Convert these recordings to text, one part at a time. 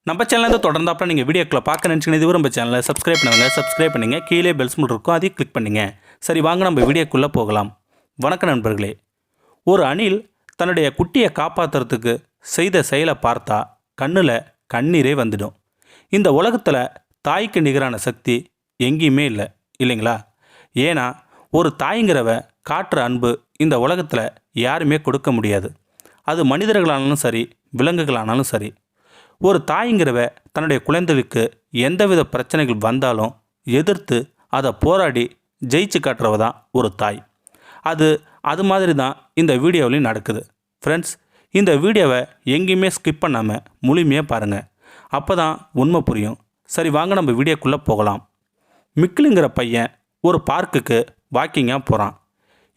நம்ம சேனலில் தொடர்ந்தாப்புல நீங்கள் வீடியோக்களை பார்க்க நினச்சிங்கன்னா இதுவரை நம்ம சேனலை சப்ஸ்கிரைப் பண்ணுங்க கீழே பெல் சிம்பல் இருக்கும் அதையும் கிளிக் பண்ணுங்க. சரி வாங்க நம்ம வீடியோக்குள்ளே போகலாம். வணக்கம் நண்பர்களே. ஒரு அணில் தன்னுடைய குட்டியை காப்பாற்றுறதுக்கு செய்த செயலை பார்த்தா கண்ணில் கண்ணீரே வந்துடும். இந்த உலகத்தில் தாய்க்கு நிகரான சக்தி எங்கேயுமே இல்லை இல்லைங்களா? ஏன்னா ஒரு தாய்ங்கிறவ காட்டுற அன்பு இந்த உலகத்தில் யாருமே கொடுக்க முடியாது. அது மனிதர்களானாலும் சரி, விலங்குகளானாலும் சரி. ஒரு தாய்ங்கிறவ தன்னுடைய குழந்தைகளுக்கு எந்தவித பிரச்சனைகள் வந்தாலும் எதிர்த்து அதை போராடி ஜெயிச்சு காட்டுறவ தான் ஒரு தாய். அது மாதிரி தான் இந்த வீடியோவிலையும் நடக்குது. ஃப்ரெண்ட்ஸ், இந்த வீடியோவை எங்கேயுமே ஸ்கிப் பண்ணாமல் முழுமையாக பாருங்கள். அப்போ தான் உண்மை புரியும். சரி வாங்க நம்ம வீடியோக்குள்ளே போகலாம். மிக்கிலுங்கிற பையன் ஒரு பார்க்குக்கு வாக்கிங்காக போகிறான்.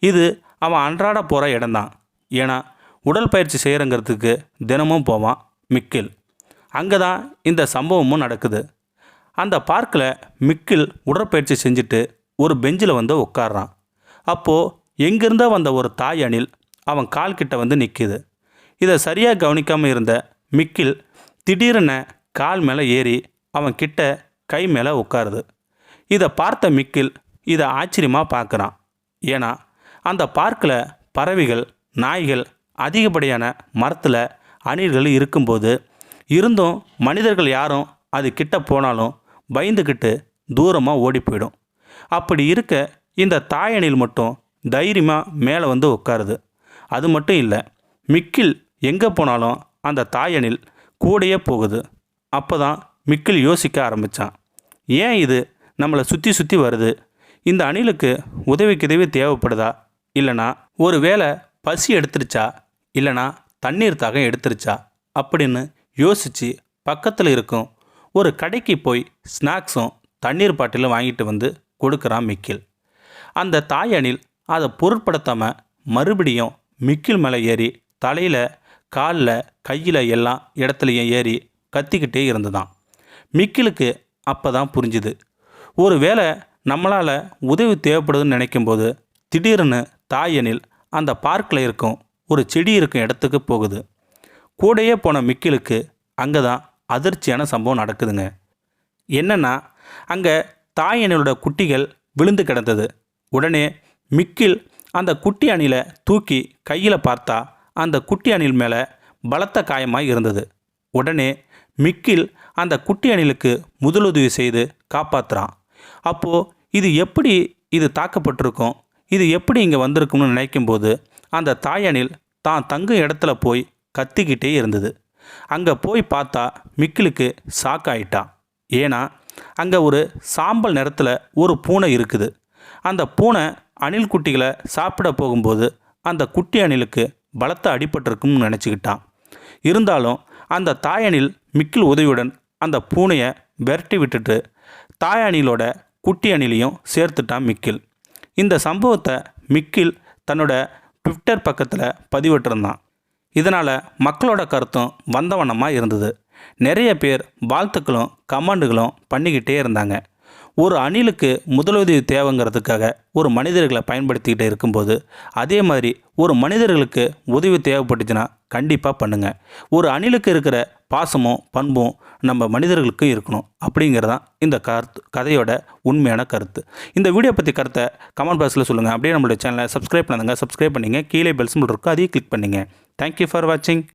இது அவன் அன்றாட போகிற இடம்தான். ஏன்னா உடல் பயிற்சி செய்கிறங்கிறதுக்கு தினமும் போவான் மிக்கில். அங்கே தான் இந்த சம்பவமும் நடக்குது. அந்த பார்க்கில் மிக்கில் உடற்பயிற்சி செஞ்சுட்டு ஒரு பெஞ்சில் வந்து உட்கார்றான். அப்போது எங்கிருந்தோ வந்த ஒரு தாய் அணில் அவன் கால் கிட்ட வந்து நிற்கிது. இதை சரியாக கவனிக்காமல் இருந்த மிக்கில் திடீரென கால் மேலே ஏறி அவன் கிட்ட கை மேலே உட்காருது. இதை பார்த்த மிக்கில் இதை ஆச்சரியமாக பார்க்குறான். ஏன்னா அந்த பார்க்கில் பறவைகள், நாய்கள், அதிகப்படியான மரத்தில் அணில்கள் இருக்கும்போது இருந்தும் மனிதர்கள் யாரும் அது கிட்ட போனாலும் பயந்துக்கிட்டு தூரமாக ஓடி போயிடும். அப்படி இருக்க இந்த தாயணில் மட்டும் தைரியமாக மேலே வந்து உட்காருது. அது மட்டும் இல்லை, மிக்கில் எங்கே போனாலும் அந்த தாயணில் கூடையே போகுது. அப்போ தான் மிக்கில் யோசிக்க ஆரம்பித்தான். ஏன் இது நம்மளை சுற்றி சுற்றி வருது? இந்த அணிலுக்கு உதவி தேவைப்படுதா? இல்லைனா ஒரு வேளை பசி எடுத்துருச்சா? இல்லைனா தண்ணீர் தாகம் எடுத்துருச்சா? அப்படின்னு யோசித்து பக்கத்தில் இருக்கும் ஒரு கடைக்கு போய் ஸ்நாக்ஸும் தண்ணீர் பாட்டிலும் வாங்கிட்டு வந்து கொடுக்குறான் மிக்கில். அந்த தாய் அணில் அதை பொருட்படுத்தாமல் மறுபடியும் மிக்கில் மேலே ஏறி தலையில், காலில், கையில் எல்லாம் இடத்துலையும் ஏறி கத்திக்கிட்டே இருந்துதான். மிக்கிலுக்கு அப்போ தான் புரிஞ்சுது, ஒரு வேளை நம்மளால் உதவி தேவைப்படுதுன்னு நினைக்கும்போது திடீர்னு தாய் அணில் அந்த பார்க்கில் இருக்கும் ஒரு செடி இருக்கும் இடத்துக்கு போகுது. கூடையே போன மிக்கிலுக்கு அங்கே தான் அதிர்ச்சியான சம்பவம் நடக்குதுங்க. என்னென்னா, அங்கே தாய் அணிலோட குட்டிகள் விழுந்து கிடந்தது. உடனே மிக்கில் அந்த குட்டி அணிலை தூக்கி கையில் பார்த்தா அந்த குட்டி அணில் மேலே பலத்த காயமாக இருந்தது. உடனே மிக்கில் அந்த குட்டி அணிலுக்கு முதலுதவி செய்து காப்பாற்றுறான். அப்போது இது தாக்கப்பட்டிருக்கும், இது எப்படி இங்கே வந்திருக்கும்னு நினைக்கும்போது அந்த தாய் அணில் தான் தங்கும் இடத்துல போய் கத்திக்கிட்டே இருந்தது. அங்கே போய் பார்த்தா மிக்கிலுக்கு ஷாக் ஆயிட்டான். ஏன்னா அங்கே ஒரு சாம்பல் நிறத்தில் ஒரு பூனை இருக்குது. அந்த பூனை அணில் குட்டிகளை சாப்பிட போகும்போது அந்த குட்டி அணிலுக்கு பலத்த அடிபட்டிருக்கும்னு நினச்சிக்கிட்டான். இருந்தாலும் அந்த தாய் அணில் மிக்கில் உதவியுடன் அந்த பூனையை விரட்டி விட்டுட்டு தாய் அணிலோட குட்டி அணிலையும் சேர்த்துட்டான் மிக்கில். இந்த சம்பவத்தை மிக்கில் தன்னோட ட்விட்டர் பக்கத்தில் பதிவிட்டிருந்தான். இதனால் மக்களோட கருத்தும் வந்தவண்ணமாக இருந்தது. நிறைய பேர் வாழ்த்துக்களும் கமெண்டுகளும் பண்ணிக்கிட்டே இருந்தாங்க. ஒரு அணிலுக்கு முதலுதவி தேவைங்கிறதுக்காக ஒரு மனிதர்களை பயன்படுத்திக்கிட்டே இருக்கும்போது அதே மாதிரி ஒரு மனிதர்களுக்கு உதவி தேவைப்பட்டுச்சுன்னா கண்டிப்பாக பண்ணுங்கள். ஒரு அணிலுக்கு இருக்கிற பாசமும் பண்பும் நம்ம மனிதர்களுக்கும் இருக்கணும் அப்படிங்கிறதான் இந்த கதையோட உண்மையான கருத்து. இந்த வீடியோ பற்றி கருத்தை கமெண்ட் பாக்ஸில் சொல்லுங்கள். அப்படியே நம்மளுடைய சேனலை சப்ஸ்கிரைப் பண்ணுங்க. கீழே பெல் சிம்பல் இருக்கும், அதையும் கிளிக் பண்ணுங்கள். தேங்க்யூ ஃபார் வாட்சிங்.